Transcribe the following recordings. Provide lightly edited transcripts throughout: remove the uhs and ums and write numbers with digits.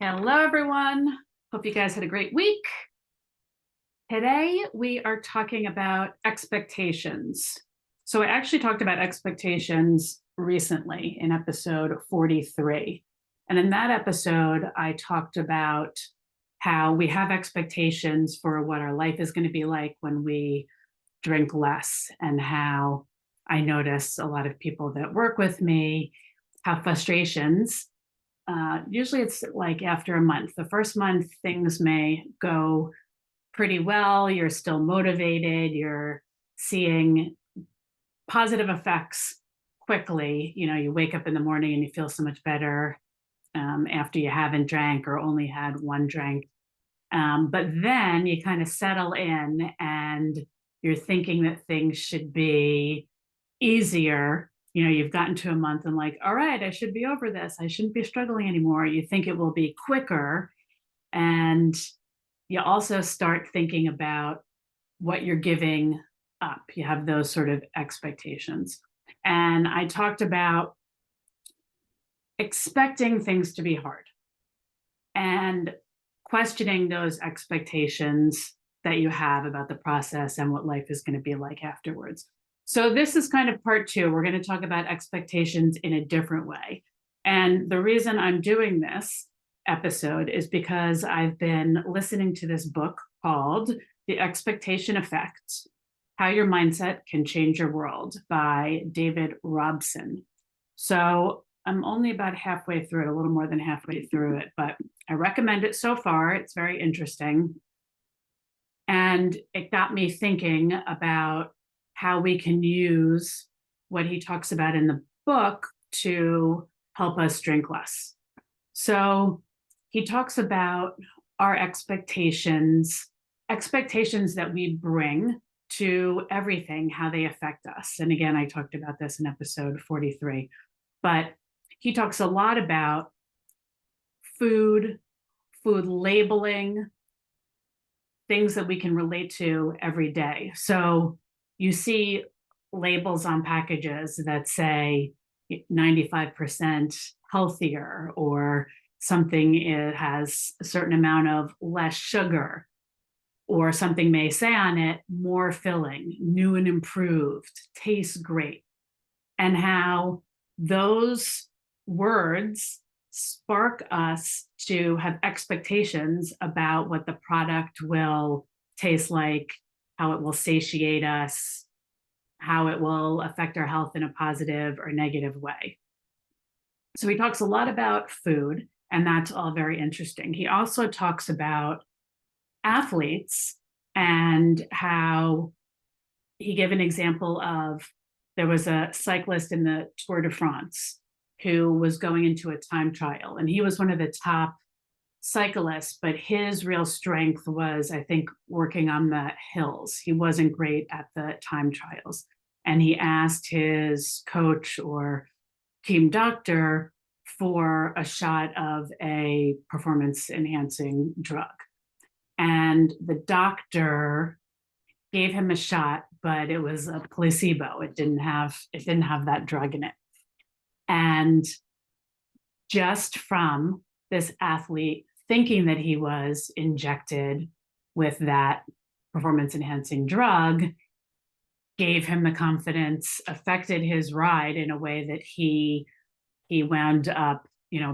Hello, everyone. Hope you guys had a great week. Today, we are talking about expectations. So, I actually talked about expectations recently in episode 43. And in that episode, I talked about how we have expectations for what our life is going to be like when we drink less, and how I notice a lot of people that work with me have frustrations. Usually it's like after a month. The first month, things may go pretty well. You're still motivated. You're seeing positive effects quickly. You wake up in the morning and you feel so much better after you haven't drank or only had one drink. But then you kind of settle in and you're thinking that things should be easier. You've gotten to a month and like, all right, I should be over this. I shouldn't be struggling anymore. You think it will be quicker. And you also start thinking about what you're giving up. You have those sort of expectations. And I talked about expecting things to be hard and questioning those expectations that you have about the process and what life is going to be like afterwards. So this is kind of part two. We're going to talk about expectations in a different way. And the reason I'm doing this episode is because I've been listening to this book called The Expectation Effect: How Your Mindset Can Change Your World by David Robson. So I'm only about halfway through it, a little more than halfway through it, but I recommend it so far. It's very interesting. And it got me thinking about how we can use what he talks about in the book to help us drink less. So he talks about our expectations that we bring to everything, how they affect us. And again, I talked about this in episode 43, but he talks a lot about food labeling, things that we can relate to every day. So you see labels on packages that say 95% healthier, or something it has a certain amount of less sugar, or something may say on it more filling, new and improved, tastes great, and how those words spark us to have expectations about what the product will taste like, how it will satiate us, how it will affect our health in a positive or negative way. So he talks a lot about food, and that's all very interesting. He also talks about athletes and how he gave an example of there was a cyclist in the Tour de France who was going into a time trial, and he was one of the top cyclists, but his real strength was, I think, working on the hills. He wasn't great at the time trials. And he asked his coach or team doctor for a shot of a performance enhancing drug. And the doctor gave him a shot, but it was a placebo. It didn't have that drug in it. And just from this athlete thinking that he was injected with that performance enhancing drug, gave him the confidence, affected his ride in a way that he wound up,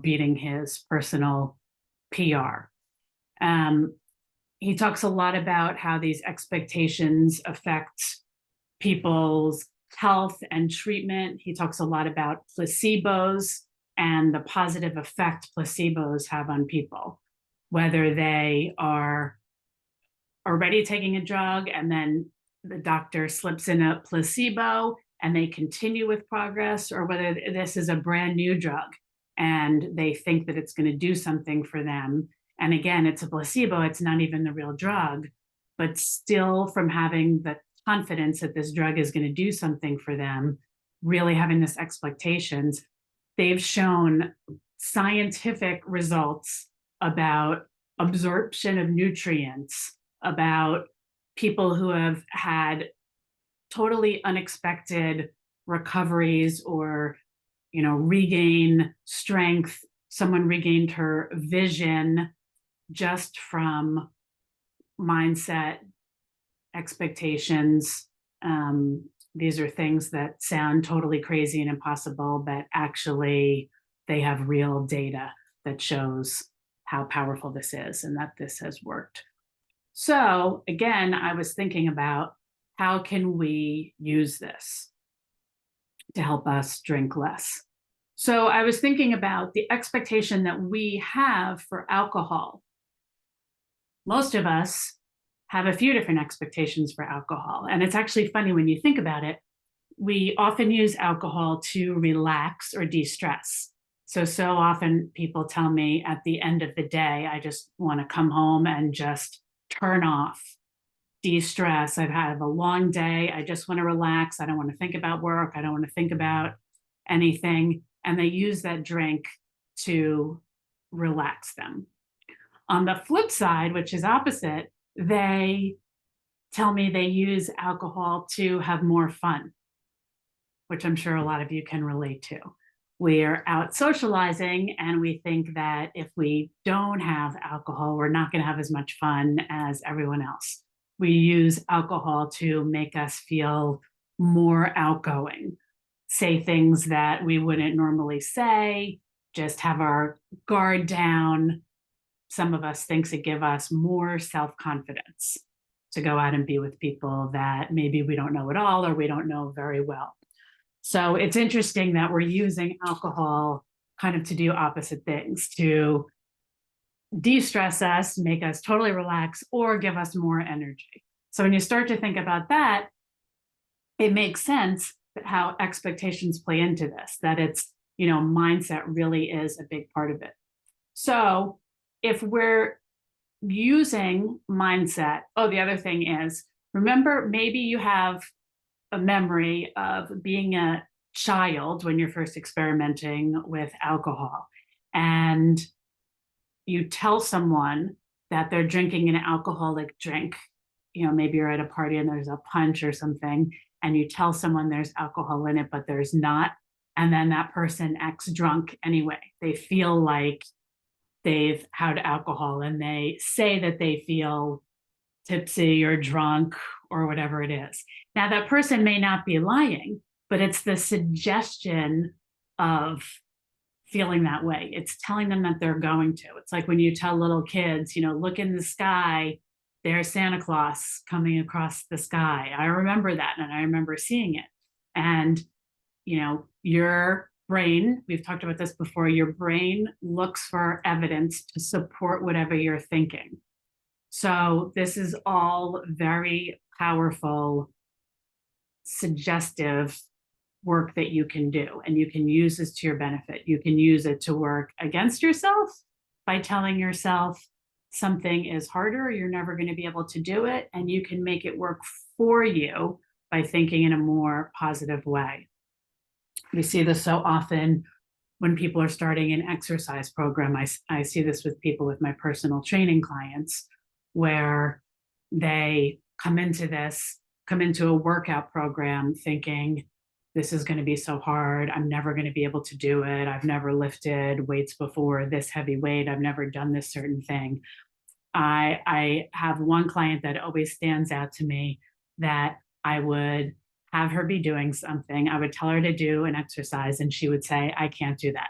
beating his personal PR. He talks a lot about how these expectations affect people's health and treatment. He talks a lot about placebos and the positive effect placebos have on people, whether they are already taking a drug and then the doctor slips in a placebo and they continue with progress, or whether this is a brand new drug and they think that it's going to do something for them. And again, it's a placebo, it's not even the real drug, but still from having the confidence that this drug is going to do something for them, really having this expectations, they've shown scientific results about absorption of nutrients, about people who have had totally unexpected recoveries or regain strength someone regained her vision just from mindset, expectations. These are things that sound totally crazy and impossible, but actually they have real data that shows how powerful this is and that this has worked. So again, I was thinking about how can we use this to help us drink less. So I was thinking about the expectation that we have for alcohol. Most of us have a few different expectations for alcohol. And it's actually funny when you think about it, we often use alcohol to relax or de-stress. So often people tell me at the end of the day, I just want to come home and just turn off, de-stress. I've had a long day. I just want to relax. I don't want to think about work. I don't want to think about anything. And they use that drink to relax them. On the flip side, which is opposite, they tell me they use alcohol to have more fun, which I'm sure a lot of you can relate to. We're out socializing and we think that if we don't have alcohol, we're not going to have as much fun as everyone else. We use alcohol to make us feel more outgoing, say things that we wouldn't normally say, just have our guard down. Some of us thinks it gives us more self-confidence to go out and be with people that maybe we don't know at all or we don't know very well. So it's interesting that we're using alcohol kind of to do opposite things, to de-stress us, make us totally relax, or give us more energy. So when you start to think about that, it makes sense how expectations play into this, that it's, mindset really is a big part of it. So if we're using mindset, the other thing is, remember, maybe you have a memory of being a child when you're first experimenting with alcohol, and you tell someone that they're drinking an alcoholic drink. Maybe you're at a party and there's a punch or something, and you tell someone there's alcohol in it, but there's not. And then that person acts drunk anyway. They feel like they've had alcohol and they say that they feel tipsy or drunk or whatever it is. Now, that person may not be lying, but it's the suggestion of feeling that way. It's telling them that they're going to. It's like when you tell little kids, look in the sky, there's Santa Claus coming across the sky. I remember that, and I remember seeing it. And, your brain, we've talked about this before, your brain looks for evidence to support whatever you're thinking. So this is all very powerful, suggestive work that you can do, and you can use this to your benefit. You can use it to work against yourself by telling yourself something is harder, you're never going to be able to do it, and you can make it work for you by thinking in a more positive way. We see this so often when people are starting an exercise program. I see this with people with my personal training clients, where they come into a workout program thinking, this is going to be so hard. I'm never going to be able to do it. I've never lifted weights before, this heavy weight. I've never done this certain thing. I have one client that always stands out to me, that I would have her be doing something. I would tell her to do an exercise and she would say, I can't do that.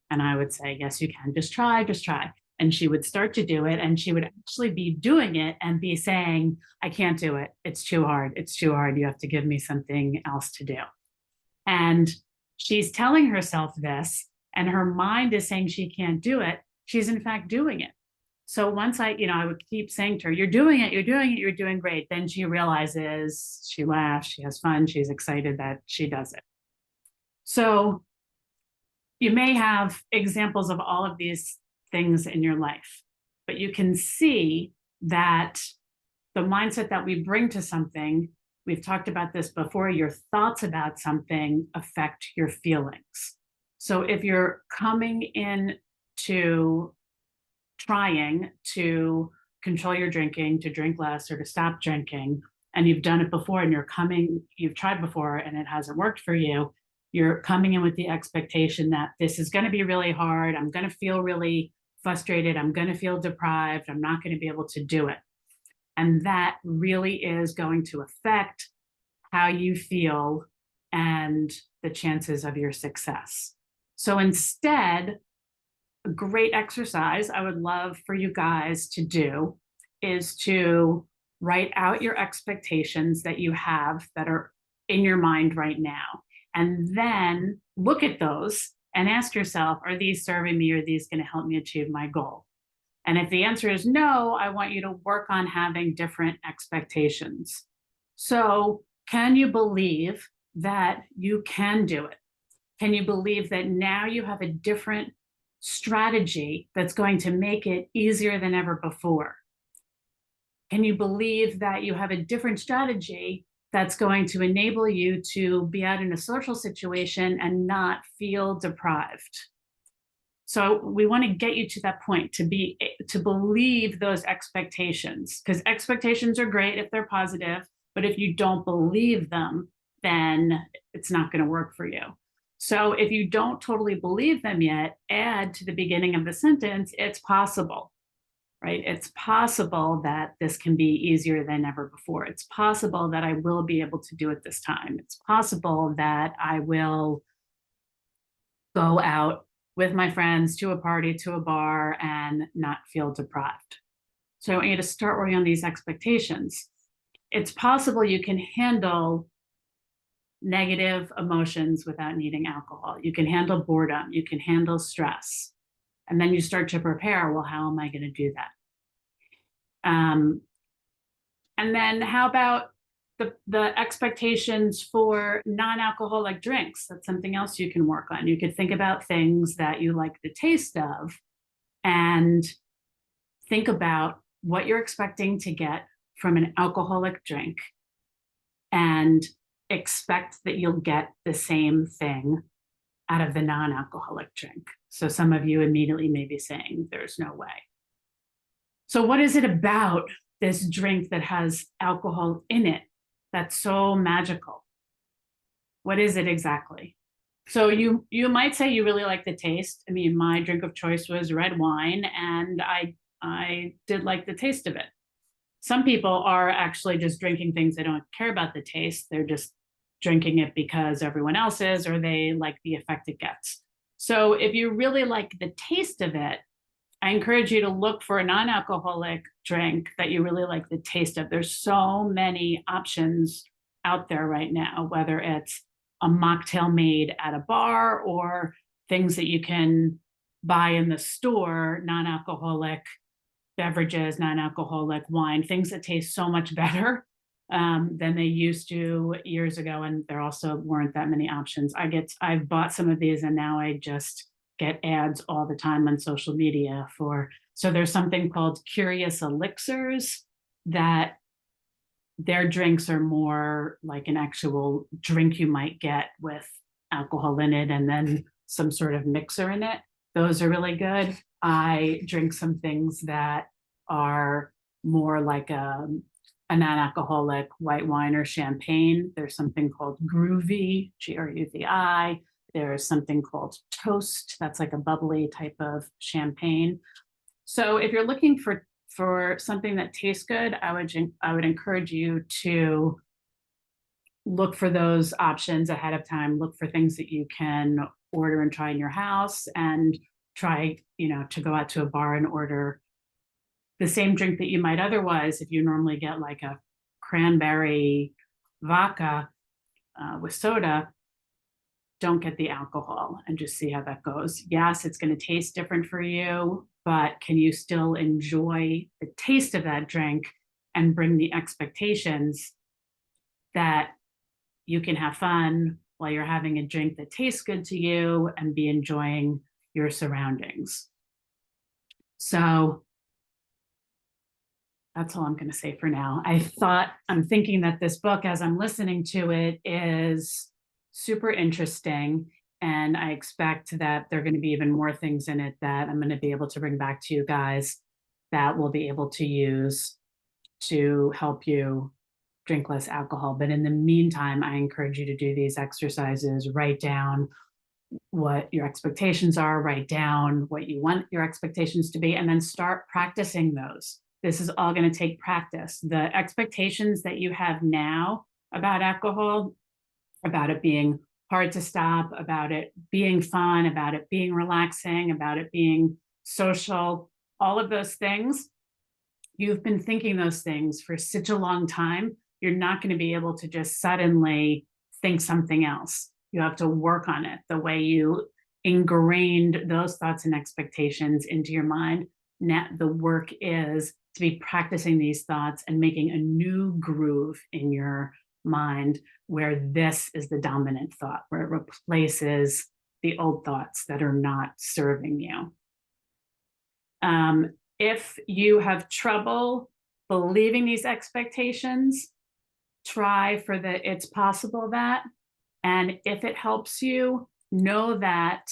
And I would say, yes, you can. Just try, just try. And she would start to do it, and she would actually be doing it and be saying, I can't do it. It's too hard. It's too hard. You have to give me something else to do. And she's telling herself this, and her mind is saying she can't do it. She's in fact doing it. So once I would keep saying to her, you're doing it, you're doing it, you're doing great. Then she realizes, she laughs, she has fun, she's excited that she does it. So you may have examples of all of these things in your life, but you can see that the mindset that we bring to something, we've talked about this before, your thoughts about something affect your feelings. So if you're coming in to trying to control your drinking, to drink less or to stop drinking, and you've done it before and you've tried before and it hasn't worked for you, You're coming in with the expectation that this is going to be really hard. I'm going to feel really frustrated. I'm going to feel deprived. I'm not going to be able to do it. And that really is going to affect how you feel and the chances of your success. So instead, a great exercise I would love for you guys to do is to write out your expectations that you have that are in your mind right now. And then look at those and ask yourself, are these serving me? Or are these going to help me achieve my goal? And if the answer is no, I want you to work on having different expectations. So, can you believe that you can do it? Can you believe that now you have a different strategy that's going to make it easier than ever before? Can you believe that you have a different strategy that's going to enable you to be out in a social situation and not feel deprived? So we want to get you to that point, to believe those expectations, because expectations are great if they're positive, but if you don't believe them, then it's not going to work for you. So if you don't totally believe them yet, add to the beginning of the sentence, it's possible, right? It's possible that this can be easier than ever before. It's possible that I will be able to do it this time. It's possible that I will go out with my friends to a party, to a bar, and not feel deprived. So I want you to start working on these expectations. It's possible you can handle negative emotions without needing alcohol. You can handle boredom. You can handle stress. And then you start to prepare, well, how am I going to do that? And then how about the expectations for non-alcoholic drinks? That's something else you can work on. You could think about things that you like the taste of and think about what you're expecting to get from an alcoholic drink and expect that you'll get the same thing out of the non-alcoholic drink. So some of you immediately may be saying, there's no way. So what is it about this drink that has alcohol in it that's so magical? What is it exactly? So you might say you really like the taste. I mean, my drink of choice was red wine, and I did like the taste of it. Some people are actually just drinking things they don't care about the taste. They're just drinking it because everyone else is, or they like the effect it gets. So if you really like the taste of it, I encourage you to look for a non-alcoholic drink that you really like the taste of. There's so many options out there right now, whether it's a mocktail made at a bar or things that you can buy in the store, non-alcoholic beverages, non-alcoholic wine, things that taste so much better than they used to years ago. And there also weren't that many options. I've bought some of these, and now I just get ads all the time on social media so there's something called Curious Elixirs, that their drinks are more like an actual drink you might get with alcohol in it and then some sort of mixer in it. Those are really good. I drink some things that are more like a non-alcoholic white wine or champagne. There's something called Groovy, Gruvi. There's something called Toast. That's like a bubbly type of champagne. So if you're looking for something that tastes good, I would encourage you to look for those options ahead of time. Look for things that you can order and try in your house, and try, to go out to a bar and order the same drink that you might otherwise, if you normally get like a cranberry vodka with soda, don't get the alcohol and just see how that goes. Yes, it's going to taste different for you, but can you still enjoy the taste of that drink and bring the expectations that you can have fun while you're having a drink that tastes good to you and be enjoying your surroundings? So that's all I'm going to say for now. I'm thinking that this book, as I'm listening to it, is super interesting. And I expect that there are going to be even more things in it that I'm going to be able to bring back to you guys that we'll be able to use to help you drink less alcohol. But in the meantime, I encourage you to do these exercises, write down what your expectations are, write down what you want your expectations to be, and then start practicing those. This is all going to take practice. The expectations that you have now about alcohol, about it being hard to stop, about it being fun, about it being relaxing, about it being social, all of those things, you've been thinking those things for such a long time. You're not going to be able to just suddenly think something else. You have to work on it. The way you ingrained those thoughts and expectations into your mind, now the work is to be practicing these thoughts and making a new groove in your mind where this is the dominant thought, where it replaces the old thoughts that are not serving you. If you have trouble believing these expectations, try for the it's possible that. And if it helps you, know that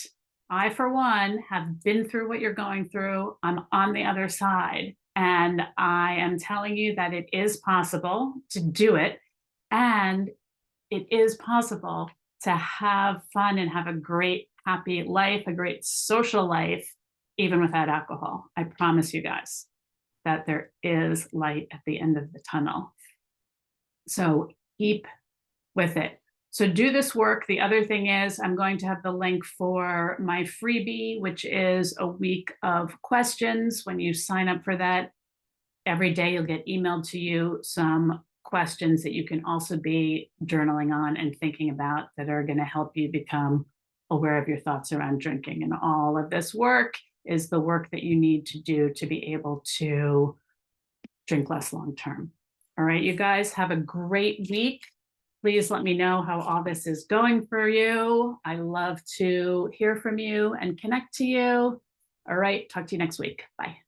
I, for one, have been through what you're going through. I'm on the other side. And I am telling you that it is possible to do it. And it is possible to have fun and have a great, happy life, a great social life, even without alcohol. I promise you guys that there is light at the end of the tunnel. So keep with it. So do this work. The other thing is I'm going to have the link for my freebie, which is a week of questions. When you sign up for that, every day you'll get emailed to you some questions that you can also be journaling on and thinking about that are going to help you become aware of your thoughts around drinking. And all of this work is the work that you need to do to be able to drink less long term. All right, you guys have a great week. Please let me know how all this is going for you. I love to hear from you and connect to you. All right, talk to you next week. Bye.